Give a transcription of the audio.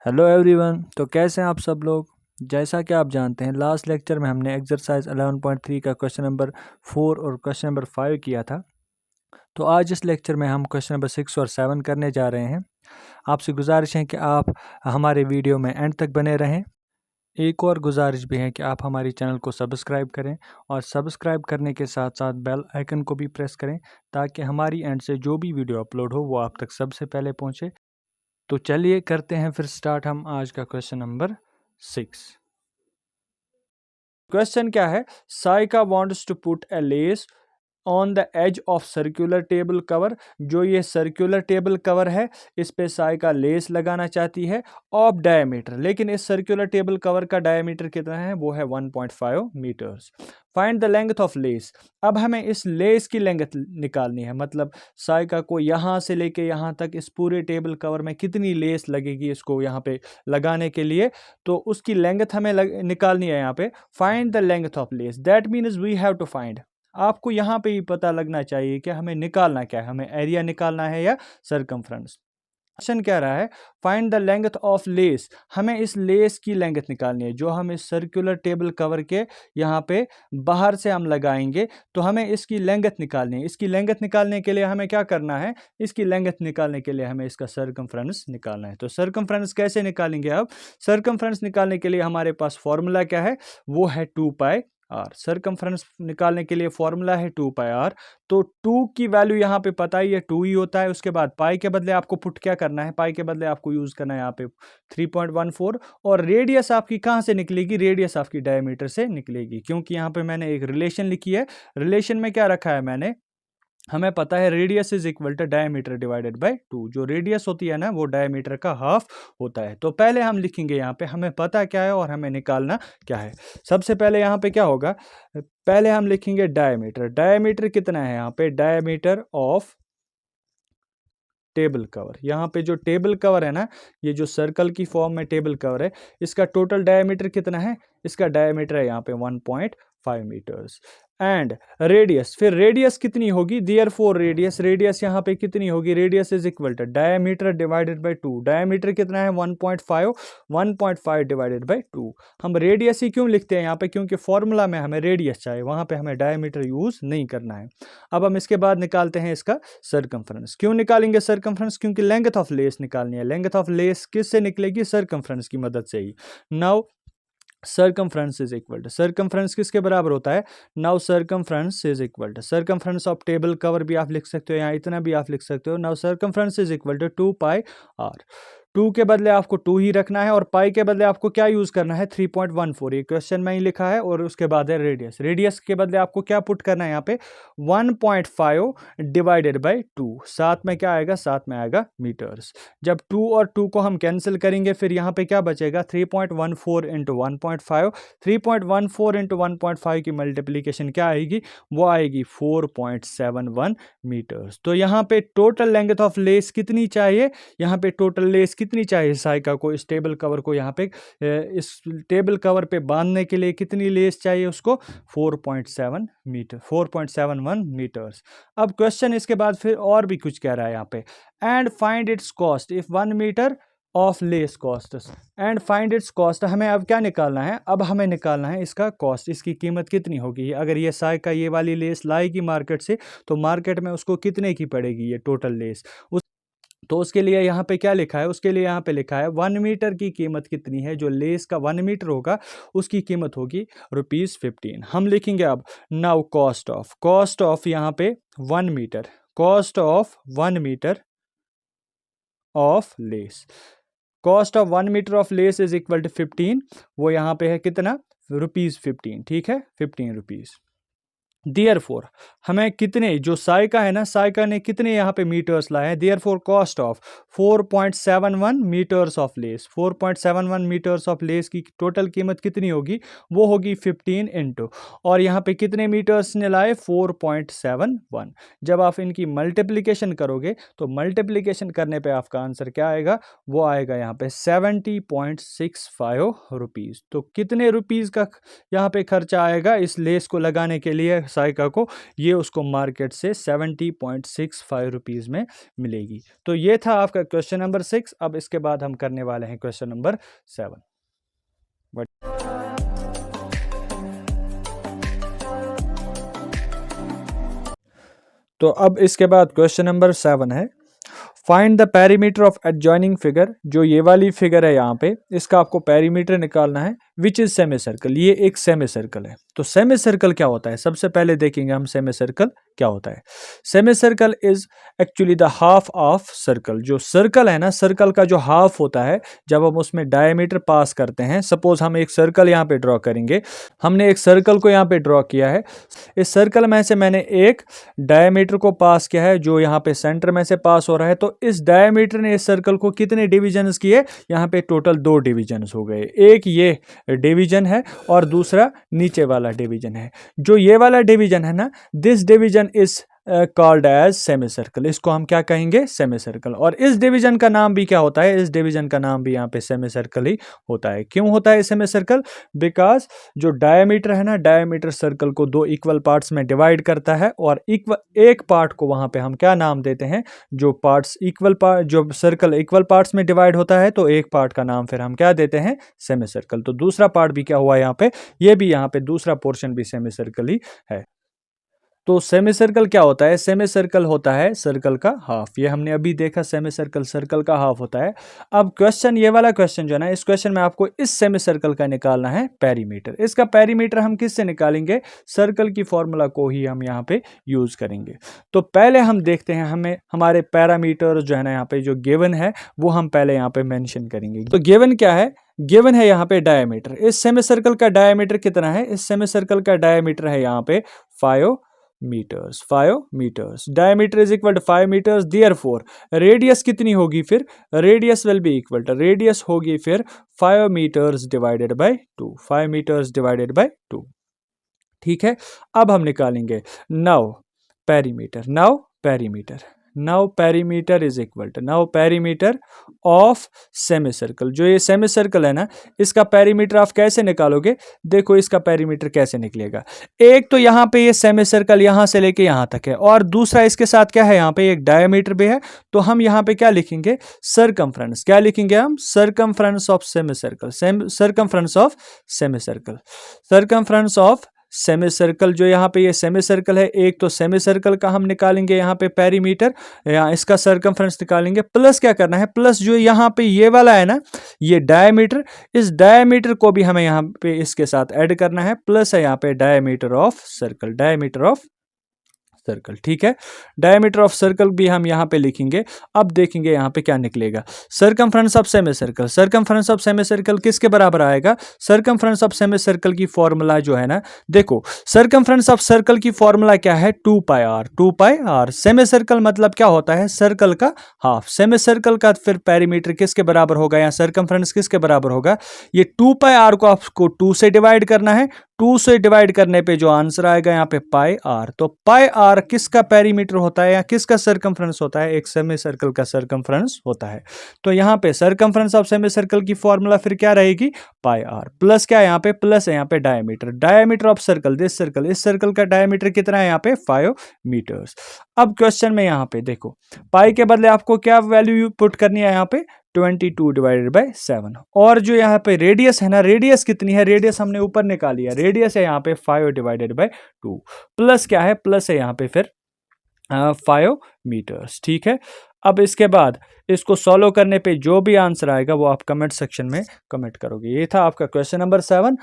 Hello everyone. तो कैसे हैं आप सब लोग। जैसा कि आप जानते हैं लास्ट लेक्चर में हमने एक्सरसाइज 11.3 का क्वेश्चन नंबर 4 और क्वेश्चन नंबर 5 किया था। तो आज इस लेक्चर में हम क्वेश्चन नंबर 6 और 7 करने जा रहे हैं। आपसे गुजारिश है कि आप हमारे वीडियो में एंड तक बने रहें। एक और गुजारिश भी है कि आप हमारे चैनल को सब्सक्राइब करें और सब्सक्राइब करने के साथ साथ बेल आइकन को भी प्रेस करें ताकि हमारी एंड से जो भी वीडियो अपलोड हो वो आप तक सबसे पहले पहुंचे। तो चलिए करते हैं फिर स्टार्ट हम आज का क्वेश्चन नंबर 6। क्वेश्चन क्या है, Saika wants to put a lace on the edge of circular table cover. जो ये सर्कुलर टेबल कवर है इस पे साइका लेस लगाना चाहती है ऑफ डायमीटर, लेकिन इस सर्कुलर टेबल कवर का डायमीटर कितना है वो है 1.5 metres. Find the length of lace. अब हमें इस लेस की लेंथ निकालनी है, मतलब साइका को यहाँ से लेके यहाँ तक इस पूरे टेबल कवर में कितनी लेस लगेगी इसको यहाँ पे लगाने के लिए, तो उसकी लेंथ हमें निकालनी है। यहाँ पे find the length of lace, that means we have to find. आपको यहाँ पे ही पता लगना चाहिए कि हमें निकालना क्या है, हमें एरिया निकालना है या सरकमफ्रेंस। क्वेश्चन क्या रहा है, find the length of less. हमें इस लेस की लेंथ निकालनी है जो हम इस सर्कुलर टेबल कवर के यहाँ पे बाहर से हम लगाएंगे, तो हमें इसकी लेंथ निकालनी है। इसकी लेंथ निकालने के लिए हमें क्या करना है, इसकी लेंथ निकालने के लिए हमें इसका सरकमफ्रेंस निकालना है। तो सरकमफ्रेंस कैसे निकालेंगे। अब सरकमफ्रेंस निकालने के लिए हमारे पास फॉर्मूला क्या है, वो है 2πr। सरकमफ्रेंस निकालने के लिए फॉर्मूला है 2πr। तो 2 की वैल्यू यहाँ पे पता ही है 2 ही होता है। उसके बाद पाई के बदले आपको पुट क्या करना है, पाई के बदले आपको यूज करना है यहाँ पे 3.14। और रेडियस आपकी कहाँ से निकलेगी, रेडियस आपकी डायमीटर से निकलेगी, क्योंकि यहाँ पे मैंने एक रिलेशन लिखी है। रिलेशन में क्या रखा है मैंने, हमें पता है radius is equal to diameter divided by 2। जो रेडियस होती है ना वो डायमीटर का हाफ होता है। तो पहले हम लिखेंगे यहाँ पे हमें पता क्या है और हमें निकालना क्या है। सबसे पहले यहाँ पे क्या होगा, पहले हम लिखेंगे डायमीटर। डायमीटर कितना है यहाँ पे, डायमीटर ऑफ टेबल कवर। यहाँ पे जो टेबल कवर है ना, ये जो सर्कल की फॉर्म में टेबल कवर है, इसका टोटल डायमीटर कितना है, इसका डायमीटर है यहाँ पे 1.5 मीटर्स। एंड रेडियस, फिर रेडियस कितनी होगी, देयरफॉर रेडियस, रेडियस यहाँ पे कितनी होगी, radius is equal to diameter divided by 2। Diameter कितना है 1.5, 1.5 डिवाइडेड बाय 2। हम रेडियस ही क्यों लिखते हैं यहाँ पे, क्योंकि फॉर्मूला में हमें रेडियस चाहिए, वहां पे हमें डायमीटर यूज नहीं करना है। अब हम इसके बाद निकालते हैं इसका सरकमफ्रेंस। क्यों निकालेंगे सरकमफ्रेंस, क्योंकि लेंथ ऑफ लेस निकालनी है। लेंथ ऑफ लेस किससे निकलेगी, सरकमफ्रेंस की मदद से ही। Now circumference is equal to, circumference किसके बराबर होता है, now circumference is equal to, circumference of table cover भी आप लिख सकते हो, यहाँ इतना भी आप लिख सकते हो। Now circumference is equal to 2πr। 2 के बदले आपको 2 ही रखना है और पाई के बदले आपको क्या यूज करना है 3.14। ये क्वेश्चन में ही लिखा है। और उसके बाद है रेडियस, रेडियस के बदले आपको क्या पुट करना है यहाँ पे 1.5 डिवाइडेड बाय 2। साथ में क्या आएगा, साथ में आएगा मीटर्स। जब 2 और 2 को हम कैंसिल करेंगे फिर यहाँ पे क्या बचेगा 3.14 इंटू 1.5। 3.14 इंटू 1.5 की मल्टीप्लीकेशन क्या आएगी, वो आएगी 4.71 मीटर्स। तो यहाँ पे टोटल लेंथ ऑफ लेस कितनी चाहिए, यहाँ पे टोटल लेस कितनी चाहिए साइका को, इस टेबल कवर को यहाँ पे इस टेबल कवर पे बांधने के लिए कितनी लेस चाहिए उसको, 4.7 मीटर, 4.71 मीटर्स। अब क्वेश्चन इसके बाद फिर और भी कुछ कह रहा है यहाँ पे, and find its cost if 1 metre of lace cost. And find its cost, हमें अब क्या निकालना है, अब हमें निकालना है इसका कॉस्ट, इसकी कीमत कितनी होगी। अगर ये साइका ये वाली लेस लाएगी मार्केट से तो मार्केट में उसको कितने की पड़ेगी ये टोटल लेस। तो उसके लिए यहाँ पे क्या लिखा है, उसके लिए यहाँ पे लिखा है 1 मीटर की कीमत कितनी है, जो लेस का 1 मीटर होगा उसकी कीमत होगी ₹15। हम लिखेंगे अब नाउ कॉस्ट ऑफ यहाँ पे 1 metre, cost of 1 metre of lace, cost of 1 metre of lace is equal to 15। वो यहाँ पे है कितना, ₹15। ठीक है, 15 रुपीज। देयरफॉर हमें कितने, जो साइका है ना, साइका ने कितने यहाँ पे मीटर्स लाए हैं, therefore cost of 4.71 metres of lace. 4.71 metres of lace की टोटल कीमत कितनी होगी, वो होगी 15 इंटू, और यहाँ पे कितने मीटर्स ने लाए 4.71। जब आप इनकी मल्टीप्लीकेशन करोगे तो मल्टीप्लीकेशन करने पे आपका आंसर क्या आएगा, वो आएगा यहाँ पे 70.65 रुपीज़। तो कितने रुपीज़ का यहाँ पे खर्चा आएगा इस लेस को लगाने के लिए साइका को, ये उसको मार्केट से 70.65 रुपीज़ में मिलेगी। तो ये था आपका क्वेश्चन नंबर 6। अब इसके बाद हम करने वाले हैं क्वेश्चन नंबर 7। तो अब इसके बाद क्वेश्चन नंबर 7 है, find the perimeter of adjoining figure. जो ये वाली फिगर है यहाँ पे, इसका आपको पेरीमीटर निकालना है, विच इज सेमी सर्कल। ये एक सेमी सर्कल है। तो सेमी सर्कल क्या होता है, सबसे पहले देखेंगे हम सेमी सर्कल क्या होता है। Semi circle is actually the half of circle. जो सर्कल है ना, सर्कल का जो हाफ होता है, जब हम उसमें डायमीटर पास करते हैं, सपोज हम एक सर्कल यहाँ पे ड्रॉ करेंगे, हमने एक सर्कल को यहाँ पे ड्रॉ किया है, इस सर्कल में से मैंने एक डायमीटर को पास किया है जो यहाँ पे सेंटर में से पास हो रहा है। तो इस डायमीटर ने इस सर्कल को कितने डिविजन्स किए, यहाँ पे टोटल 2 डिविजन्स हो गए। एक ये डिवीजन है और दूसरा नीचे वाला डिवीजन है। जो ये वाला डिवीजन है ना, this division is called as semicircle. इसको हम क्या कहेंगे, सेमी सर्कल। और इस डिवीजन का नाम भी क्या होता है, इस डिवीजन का नाम भी यहाँ पे सेमी सर्कल ही होता है। क्यों होता है सेमी सर्कल, बिकॉज जो डायमीटर है ना, डायमीटर सर्कल को 2 इक्वल पार्ट्स में डिवाइड करता है, और एक पार्ट को वहां पे हम क्या नाम देते हैं, जो पार्ट्स इक्वल पार्ट, जो सर्कल इक्वल पार्ट्स में डिवाइड होता है, तो एक पार्ट का नाम फिर हम क्या देते हैं, सेमी सर्कल। तो दूसरा पार्ट भी क्या हुआ यहाँ पे, ये भी यहाँ पे दूसरा पोर्शन भी सेमी सर्कल ही है। तो सेमी सर्कल क्या होता है, सेमी सर्कल होता है सर्कल का हाफ। ये हमने अभी देखा, सेमी सर्कल सर्कल का हाफ होता है। अब क्वेश्चन, ये वाला क्वेश्चन जो है ना, इस क्वेश्चन में आपको इस सेमी सर्कल का निकालना है पेरीमीटर। इसका पेरीमीटर हम किससे निकालेंगे, सर्कल की फॉर्मूला को ही हम यहाँ पे यूज करेंगे। तो पहले हम देखते हैं, हमें हमारे पैरामीटर जो है ना यहाँ पे जो गिवन है, वो हम पहले यहाँ पे मेंशन करेंगे। तो गिवन क्या है, गिवन है यहाँ पे डायमीटर। इस सेमी सर्कल का डायमीटर कितना है, इस सेमी सर्कल का डायमीटर है यहाँ पे 5 metres. 5 metres, diameter is equal to 5 metres. Therefore radius कितनी होगी, फिर radius will be equal to, radius होगी फिर 5 metres divided by 2, 5 metres divided by 2। ठीक है, अब हम निकालेंगे now perimeter, now perimeter, now perimeter is equal to, now perimeter of semi circle. जो ये सेमी सर्कल है ना, इसका पेरीमीटर आप कैसे निकालोगे, देखो इसका पेरीमीटर कैसे निकलेगा। एक तो यहाँ पे ये सेमी सर्कल यहाँ से लेके यहाँ तक है, और दूसरा इसके साथ क्या है, यहाँ पे एक डायमीटर भी है। तो हम यहाँ पे क्या लिखेंगे, सरकमफ्रेंस। क्या लिखेंगे हम, circumference of semi circle, circumference of semi circle, circumference of semi circle. जो यहाँ पे ये सेमी सर्कल है, एक तो सेमी सर्कल का हम निकालेंगे यहाँ पे पेरीमीटर, या इसका सरकमफ्रेंस निकालेंगे, प्लस क्या करना है, प्लस जो यहाँ पे ये वाला है ना, ये डायमीटर, इस डायमीटर को भी हमें यहाँ पे इसके साथ ऐड करना है, प्लस है यहाँ पे diameter of circle, diameter of circle. ठीक है, डायमीटर ऑफ सर्कल भी हम यहाँ पे लिखेंगे। अब देखेंगे यहाँ पे क्या निकलेगा, circumference of semi circle. Circumference of semi circle किसके बराबर आएगा, सरकमफ्रेंस ऑफ सेमी सर्कल की फॉर्मूला जो है ना, देखो सरकमफ्रेंस ऑफ सर्कल की फॉर्मूला क्या है, 2 pi r, 2 pi r. Semi circle मतलब क्या होता है, सर्कल का हाफ। सेमी सर्कल का फिर पेरीमीटर किसके बराबर होगा, या सरकमफ्रेंस किसके बराबर होगा, ये 2 पाई आर को आपको 2 से डिवाइड करना है। 2 से डिवाइड करने पे जो आंसर आएगा यहाँ पे पाई आर। तो पाई आर किसका पेरीमीटर होता है, या किसका सरकमफ्रेंस होता है, एक सेमी सर्कल का सरकमफ्रेंस होता है। तो यहाँ पे सरकमफ्रेंस ऑफ सेमी सर्कल की फॉर्मूला फिर क्या रहेगी, पाई आर, प्लस क्या है यहाँ पे, प्लस है यहाँ पे diameter, diameter of circle, this circle, इस सर्कल का डायमीटर कितना है यहाँ पे 5 मीटर्स। अब क्वेश्चन में यहाँ पे देखो, पाई के बदले आपको क्या वैल्यू पुट करनी है यहाँ पे, 22 डिवाइडेड बाय 7। और जो यहाँ पे रेडियस है ना, रेडियस कितनी है, रेडियस हमने ऊपर निकाली है, रेडियस है यहाँ पे 5 डिवाइडेड बाय 2, प्लस क्या है, प्लस है यहाँ पे फिर 5 मीटर्स। ठीक है, अब इसके बाद इसको सॉल्व करने पे जो भी आंसर आएगा वो आप कमेंट सेक्शन में कमेंट करोगे। ये था आपका क्वेश्चन नंबर 7।